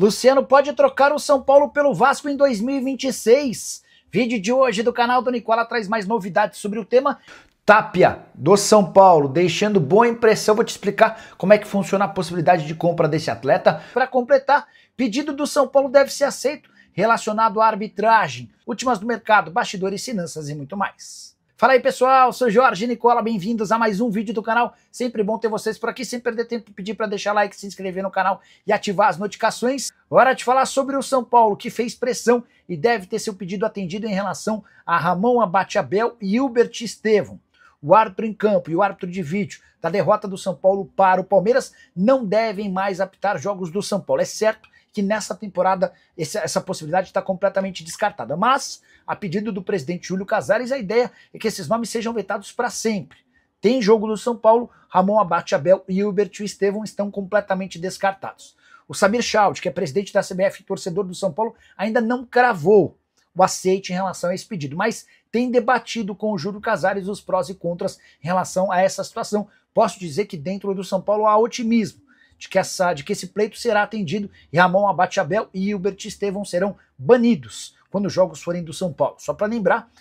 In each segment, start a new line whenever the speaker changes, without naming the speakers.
Luciano pode trocar o São Paulo pelo Vasco em 2026. Vídeo de hoje do canal do Nicola traz mais novidades sobre o tema. Tapia do São Paulo, deixando boa impressão. Vou te explicar como é que funciona a possibilidade de compra desse atleta. Para completar, pedido do São Paulo deve ser aceito relacionado à arbitragem, últimas do mercado, bastidores, finanças e muito mais. Fala aí pessoal, sou Jorge Nicola, bem-vindos a mais um vídeo do canal. Sempre bom ter vocês por aqui, sem perder tempo, pedir para deixar like, se inscrever no canal e ativar as notificações. Hora de falar sobre o São Paulo, que fez pressão e deve ter seu pedido atendido em relação a Ramon Abate-Abel e Hilbert Estevão. O árbitro em campo e o árbitro de vídeo da derrota do São Paulo para o Palmeiras não devem mais apitar jogos do São Paulo. É certo que nessa temporada essa possibilidade está completamente descartada, mas a pedido do presidente Júlio Casares, a ideia é que esses nomes sejam vetados para sempre. Tem jogo do São Paulo, Ramon Abate-Abel e Hilbert Estevão estão completamente descartados. O Samir Chaldi, que é presidente da CBF e torcedor do São Paulo, ainda não cravou o aceite em relação a esse pedido, mas tem debatido com o Júlio Casares os prós e contras em relação a essa situação. Posso dizer que dentro do São Paulo há otimismo de que esse pleito será atendido e Ramon Abate-Abel e Hilbert Estevão serão banidos quando os jogos forem do São Paulo. Só para lembrar,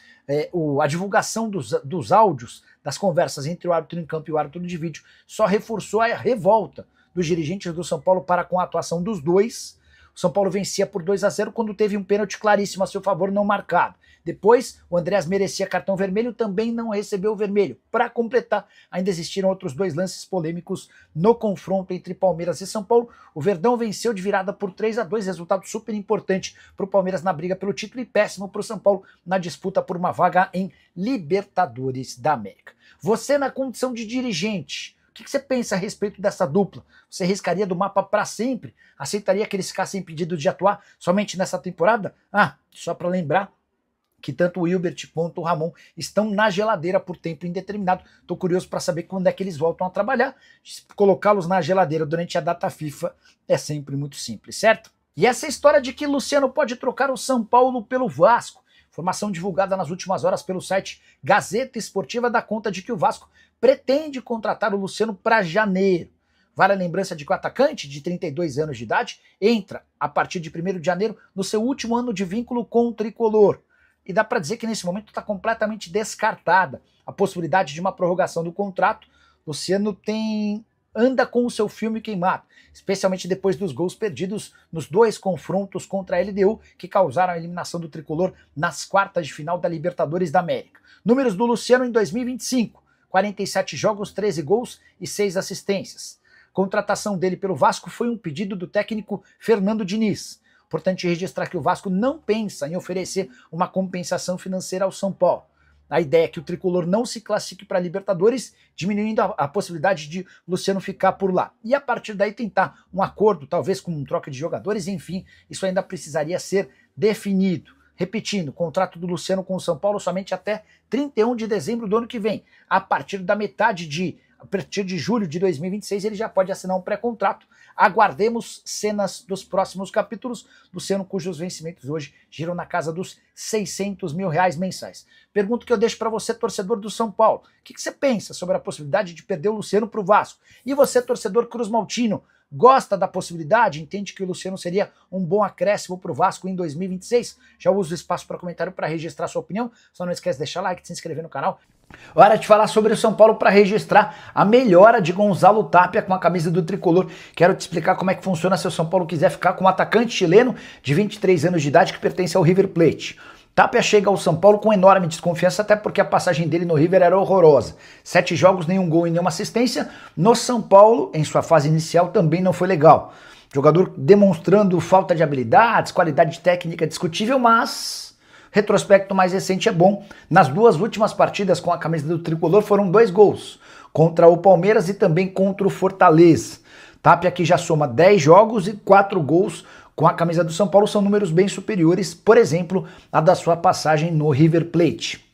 a divulgação dos áudios das conversas entre o árbitro em campo e o árbitro de vídeo só reforçou a revolta dos dirigentes do São Paulo para com a atuação dos dois. O São Paulo vencia por 2-0 quando teve um pênalti claríssimo a seu favor não marcado. Depois, o Andreas merecia cartão vermelho, também não recebeu o vermelho. Para completar, ainda existiram outros dois lances polêmicos no confronto entre Palmeiras e São Paulo. O Verdão venceu de virada por 3-2, resultado super importante para o Palmeiras na briga pelo título e péssimo para o São Paulo na disputa por uma vaga em Libertadores da América. Você, na condição de dirigente, o que você pensa a respeito dessa dupla? Você riscaria do mapa para sempre? Aceitaria que eles ficassem impedidos de atuar somente nessa temporada? Só para lembrar que tanto o Hilbert quanto o Ramon estão na geladeira por tempo indeterminado. Estou curioso para saber quando é que eles voltam a trabalhar. Colocá-los na geladeira durante a data FIFA é sempre muito simples, certo? E essa história de que Luciano pode trocar o São Paulo pelo Vasco. Informação divulgada nas últimas horas pelo site Gazeta Esportiva dá conta de que o Vasco pretende contratar o Luciano para janeiro. Vale a lembrança de que o atacante, de 32 anos de idade, entra a partir de 1º de janeiro no seu último ano de vínculo com o tricolor. E dá para dizer que nesse momento está completamente descartada a possibilidade de uma prorrogação do contrato. Luciano anda com o seu filme queimado, especialmente depois dos gols perdidos nos dois confrontos contra a LDU que causaram a eliminação do tricolor nas quartas de final da Libertadores da América. Números do Luciano em 2025, 47 jogos, 13 gols e 6 assistências. Contratação dele pelo Vasco foi um pedido do técnico Fernando Diniz. Importante registrar que o Vasco não pensa em oferecer uma compensação financeira ao São Paulo. A ideia é que o tricolor não se classifique para a Libertadores, diminuindo a possibilidade de Luciano ficar por lá. E a partir daí tentar um acordo, talvez com troca de jogadores, enfim, isso ainda precisaria ser definido. Repetindo, o contrato do Luciano com o São Paulo somente até 31 de dezembro do ano que vem. A partir de julho de 2026 ele já pode assinar um pré-contrato. Aguardemos cenas dos próximos capítulos. Luciano, cujos vencimentos hoje giram na casa dos R$600 mil mensais. Pergunta que eu deixo para você, torcedor do São Paulo. O que você pensa sobre a possibilidade de perder o Luciano para o Vasco? E você, torcedor cruzmaltino, gosta da possibilidade? Entende que o Luciano seria um bom acréscimo para o Vasco em 2026? Já uso o espaço para comentário para registrar sua opinião. Só não esquece de deixar like, de se inscrever no canal. Hora de falar sobre o São Paulo para registrar a melhora de Gonzalo Tapia com a camisa do tricolor. Quero te explicar como é que funciona se o São Paulo quiser ficar com um atacante chileno de 23 anos de idade que pertence ao River Plate. Tapia chega ao São Paulo com enorme desconfiança, até porque a passagem dele no River era horrorosa. 7 jogos, nenhum gol e nenhuma assistência. No São Paulo, em sua fase inicial, também não foi legal. Jogador demonstrando falta de habilidades, qualidade técnica discutível, mas retrospecto mais recente é bom. Nas duas últimas partidas com a camisa do tricolor foram 2 gols, contra o Palmeiras e também contra o Fortaleza. Tapia que já soma 10 jogos e 4 gols com a camisa do São Paulo, são números bem superiores, por exemplo, a da sua passagem no River Plate.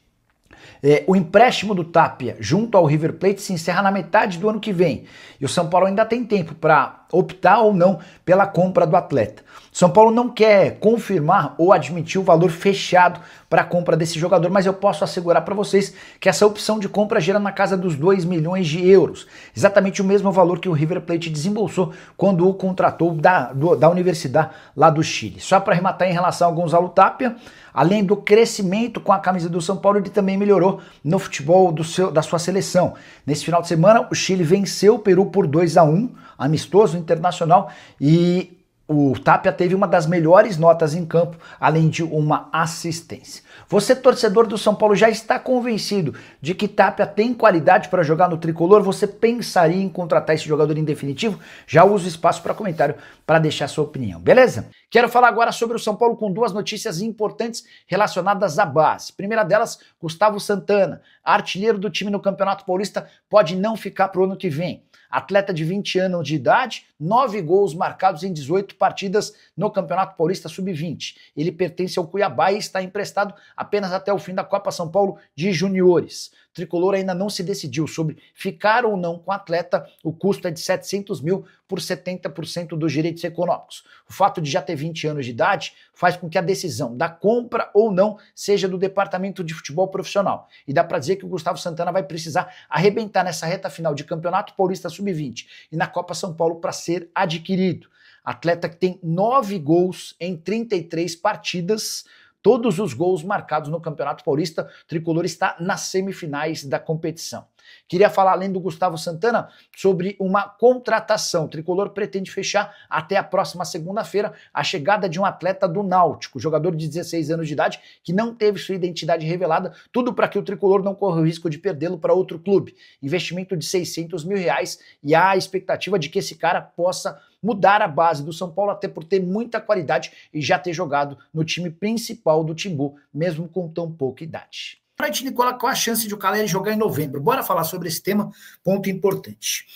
O empréstimo do Tapia junto ao River Plate se encerra na metade do ano que vem. E o São Paulo ainda tem tempo para optar ou não pela compra do atleta. São Paulo não quer confirmar ou admitir o valor fechado para a compra desse jogador, mas eu posso assegurar para vocês que essa opção de compra gira na casa dos 2 milhões de euros. Exatamente o mesmo valor que o River Plate desembolsou quando o contratou da Universidade lá do Chile. Só para arrematar em relação ao Gonzalo Tapia, além do crescimento com a camisa do São Paulo, ele também melhorou no futebol da sua seleção. Nesse final de semana, o Chile venceu o Peru por 2-1, amistoso internacional, e o Tapia teve uma das melhores notas em campo, além de uma assistência. Você, torcedor do São Paulo, já está convencido de que Tapia tem qualidade para jogar no tricolor? Você pensaria em contratar esse jogador em definitivo? Já usa o espaço para comentário para deixar sua opinião, beleza? Quero falar agora sobre o São Paulo com duas notícias importantes relacionadas à base. Primeira delas, Gustavo Santana, artilheiro do time no Campeonato Paulista, pode não ficar para o ano que vem. Atleta de 20 anos de idade, 9 gols marcados em 18 partidas no Campeonato Paulista Sub-20. Ele pertence ao Cuiabá e está emprestado apenas até o fim da Copa São Paulo de Juniores. O tricolor ainda não se decidiu sobre ficar ou não com o atleta. O custo é de 700 mil por 70% dos direitos econômicos. O fato de já ter 20 anos de idade faz com que a decisão da compra ou não seja do departamento de futebol profissional. E dá para dizer que o Gustavo Santana vai precisar arrebentar nessa reta final de Campeonato Paulista Sub-20 e na Copa São Paulo para ser adquirido. Atleta que tem 9 gols em 33 partidas, todos os gols marcados no Campeonato Paulista. O tricolor está nas semifinais da competição. Queria falar, além do Gustavo Santana, sobre uma contratação. O tricolor pretende fechar até a próxima segunda-feira a chegada de um atleta do Náutico, jogador de 16 anos de idade, que não teve sua identidade revelada, tudo para que o tricolor não corra o risco de perdê-lo para outro clube. Investimento de 600 mil reais e há a expectativa de que esse cara possa mudar a base do São Paulo, até por ter muita qualidade e já ter jogado no time principal do Timbu, mesmo com tão pouca idade. Praite, Nicola, qual a chance de o Caleri jogar em novembro? Bora falar sobre esse tema, ponto importante.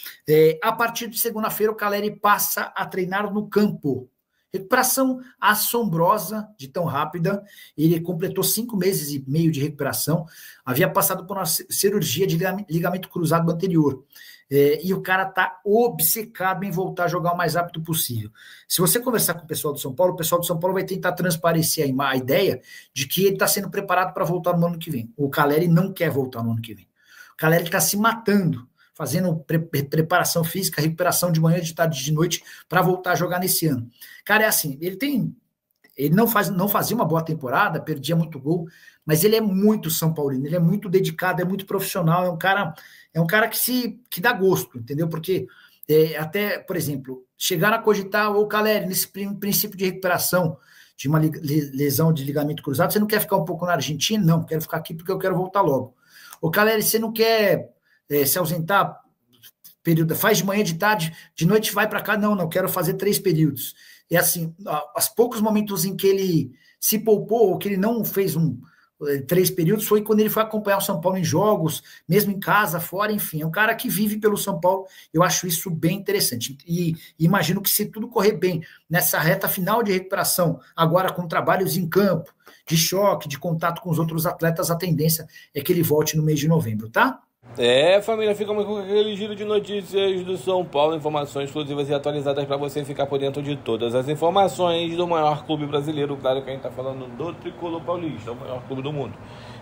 A partir de segunda-feira, o Caleri passa a treinar no campo. Recuperação assombrosa de tão rápida. Ele completou 5 meses e meio de recuperação. Havia passado por uma cirurgia de ligamento cruzado anterior. E o cara tá obcecado em voltar a jogar o mais rápido possível. Se você conversar com o pessoal do São Paulo, o pessoal do São Paulo vai tentar transparecer a ideia de que ele está sendo preparado para voltar no ano que vem. O Caleri não quer voltar no ano que vem. O Caleri está se matando, fazendo preparação física, recuperação de manhã, de tarde, de noite, para voltar a jogar nesse ano. Cara, é assim, ele não fazia uma boa temporada, perdia muito gol, mas ele é muito São Paulino, ele é muito dedicado, é muito profissional, é um cara que dá gosto, entendeu? Porque até, por exemplo, chegaram a cogitar o Caleri nesse princípio de recuperação de uma lesão de ligamento cruzado, você não quer ficar um pouco na Argentina? Não, quero ficar aqui porque eu quero voltar logo. O Caleri, você não quer se ausentar, período, faz de manhã, de tarde, de noite vai para cá? Não, quero fazer 3 períodos. E assim, os poucos momentos em que ele se poupou, ou que ele não fez 3 períodos, foi quando ele foi acompanhar o São Paulo em jogos, mesmo em casa, fora, enfim. É um cara que vive pelo São Paulo. Eu acho isso bem interessante. E imagino que, se tudo correr bem nessa reta final de recuperação, agora com trabalhos em campo, de choque, de contato com os outros atletas, a tendência é que ele volte no mês de novembro, tá?
Família, ficamos com aquele giro de notícias do São Paulo, informações exclusivas e atualizadas para você ficar por dentro de todas as informações do maior clube brasileiro. Claro que a gente está falando do Tricolor Paulista, o maior clube do mundo.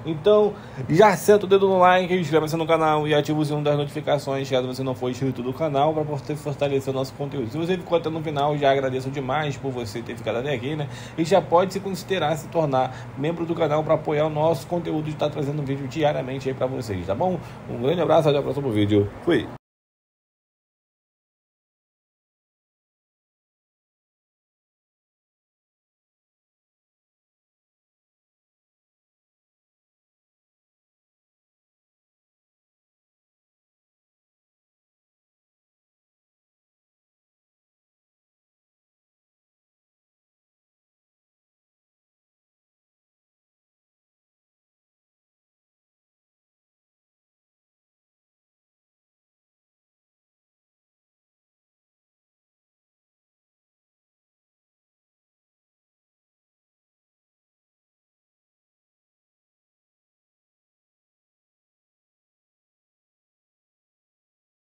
Então, já senta o dedo no like, inscreva-se no canal e ative o sininho das notificações, caso você não for inscrito no canal, para você fortalecer o nosso conteúdo. Se você ficou até no final, já agradeço demais por você ter ficado até aqui, né? E já pode se considerar se tornar membro do canal para apoiar o nosso conteúdo de estar trazendo vídeo diariamente aí para vocês, tá bom? Um grande abraço, até o próximo vídeo. Fui!